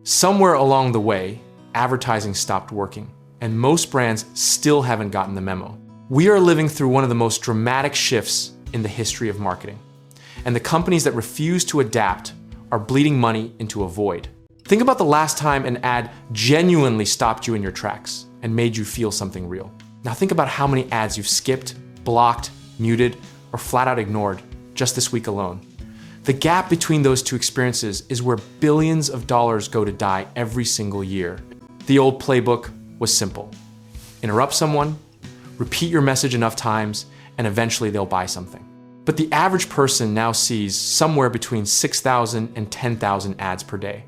Somewhere along the way, advertising stopped working, and most brands still haven't gotten the memo. We are living through one of the most dramatic shifts in the history of marketing, and the companies that refuse to adapt are bleeding money into a void. Think about the last time an ad genuinely stopped you in your tracks and made you feel something real. Now think about how many ads you've skipped, blocked, muted, or flat out ignored just this week alone. The gap between those two experiences is where billions of dollars go to die every single year. The old playbook was simple. Interrupt someone, repeat your message enough times, and eventually they'll buy something. But the average person now sees somewhere between 6,000 and 10,000 ads per day.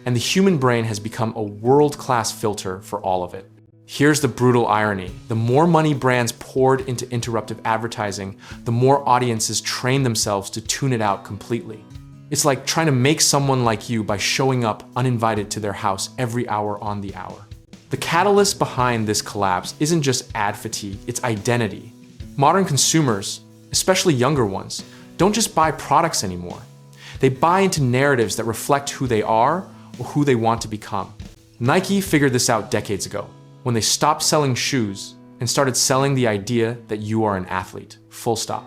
And the human brain has become a world-class filter for all of it. Here's the brutal irony. The more money brands poured into interruptive advertising, the more audiences trained themselves to tune it out completely. It's like trying to make someone like you by showing up uninvited to their house every hour on the hour. The catalyst behind this collapse isn't just ad fatigue, it's identity. Modern consumers, especially younger ones, don't just buy products anymore. They buy into narratives that reflect who they are or who they want to become. Nike figured this out decades ago, when they stopped selling shoes and started selling the idea that you are an athlete, full stop.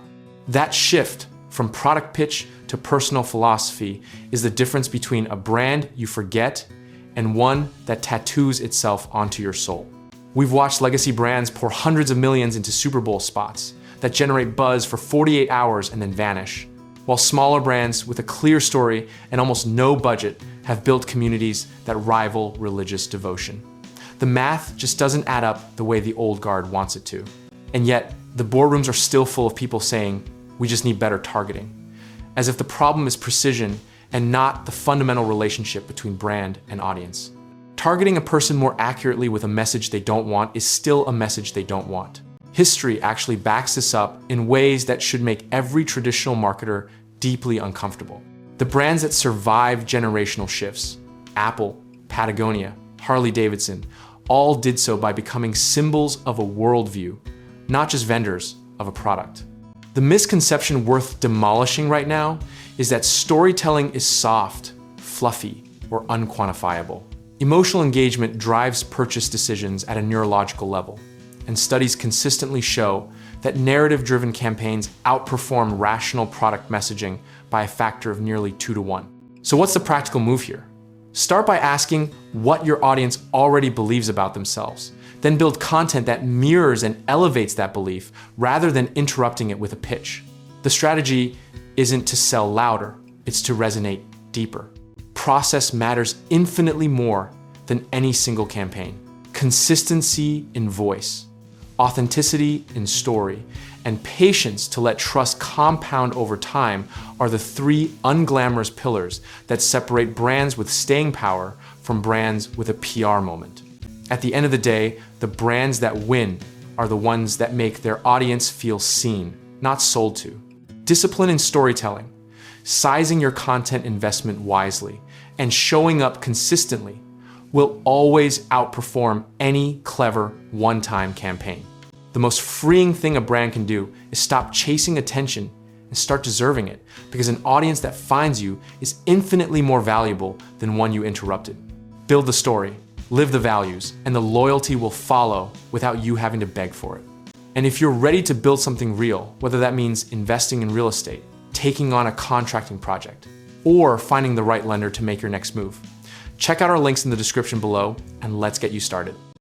That shift from product pitch to personal philosophy is the difference between a brand you forget and one that tattoos itself onto your soul. We've watched legacy brands pour hundreds of millions into Super Bowl spots that generate buzz for 48 hours and then vanish, while smaller brands with a clear story and almost no budget have built communities that rival religious devotion. The math just doesn't add up the way the old guard wants it to. And yet, the boardrooms are still full of people saying, we just need better targeting, as if the problem is precision and not the fundamental relationship between brand and audience. Targeting a person more accurately with a message they don't want is still a message they don't want. History actually backs this up in ways that should make every traditional marketer deeply uncomfortable. The brands that survive generational shifts, Apple, Patagonia, Harley-Davidson, all did so by becoming symbols of a worldview, not just vendors of a product. The misconception worth demolishing right now is that storytelling is soft, fluffy, or unquantifiable. Emotional engagement drives purchase decisions at a neurological level, and studies consistently show that narrative-driven campaigns outperform rational product messaging by a factor of nearly 2 to 1. So what's the practical move here? Start by asking what your audience already believes about themselves. Then build content that mirrors and elevates that belief rather than interrupting it with a pitch. The strategy isn't to sell louder, it's to resonate deeper. Process matters infinitely more than any single campaign. Consistency in voice, authenticity in story, and patience to let trust compound over time are the 3 unglamorous pillars that separate brands with staying power from brands with a PR moment. At the end of the day, the brands that win are the ones that make their audience feel seen, not sold to. Discipline in storytelling, sizing your content investment wisely, and showing up consistently will always outperform any clever one-time campaign. The most freeing thing a brand can do is stop chasing attention and start deserving it, because an audience that finds you is infinitely more valuable than one you interrupted. Build the story, live the values, and the loyalty will follow without you having to beg for it. And if you're ready to build something real, whether that means investing in real estate, taking on a contracting project, or finding the right lender to make your next move, check out our links in the description below and let's get you started.